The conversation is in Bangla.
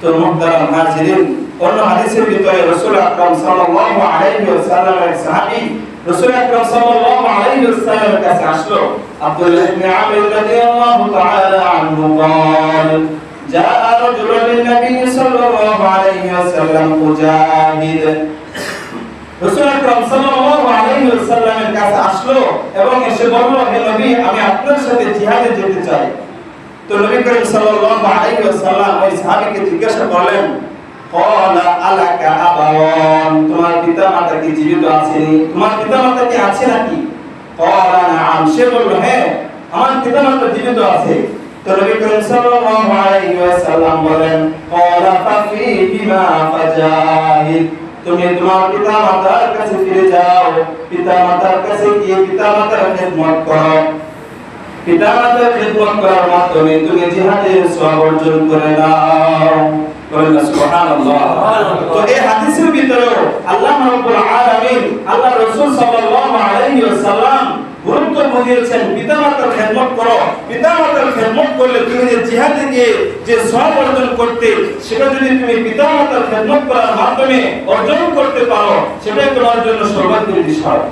তো মুহতারাম হাজিরিন, অন্য হাদিসের ভিতরে রাসূল আকরাম সাল্লাল্লাহু আলাইহি ওয়াসাল্লামের সাহাবী রাসূল আকরাম সাল্লাল্লাহু আলাইহি ওয়াসাল্লামের কাছে আসলো। আব্দুল্লাহ ইবনে আমর রাদিয়াল্লাহু তাআলা আনহু قال جاء رجل للنبي صلى الله عليه وسلم مجاهد। রাসূল আকরাম সাল্লাল্লাহু আলাইহি ওয়াসাল্লামের কাছে আসলো এবং এসে বলল, হে নবী, আমি আপনার সাথে জিহাদে যেতে চাই। তো নবী করিম সাল্লাল্লাহু আলাইহি ওয়াসাল্লাম ওই সাহাবীকে জিজ্ঞাসা করলেন, ক্বালা আলাকা আবাওয়ান, তোমার পিতামাতা কি জীবিত আছেন? তোমার পিতামাতা কি আছে নাকি? ক্বালা নাআম, সে বলল, হ্যাঁ, আমার পিতামাতা জীবিত আছে। তো নবী করিম সাল্লাল্লাহু আলাইহি ওয়াসাল্লাম বলেন, ক্বালা ফাফি বিমা ফাজাহিদ, তুমি তোমার পিতামাতার কাছে ফিরে যাও, পিতামাতার কাছে গিয়ে পিতামাতার খেদমত করো। পিতামাতার খেদমত করার মাধ্যমে তুমি জিহাদের সওয়াব অর্জন করে নাও। বলেন সুবহানাল্লাহ। তো এই হাদিসের ভিতরে আল্লাহ রাব্বুল আলামিন, আল্লাহ রাসূল সাল্লাল্লাহু আলাইহি ওয়াসাল্লাম গুরুত্ব দিয়েছেন পিতামাতার খেদমত করো। পিতামাতার খেদমত করলে তুমি যে জিহাদে গিয়ে যে সওয়াব অর্জন করতে, সেটা যদি তুমি পিতামাতার খেদমত করার মাধ্যমে অর্জন করতে পারো, সেটাই তোমার জন্য সর্বোত্তম বিষয়।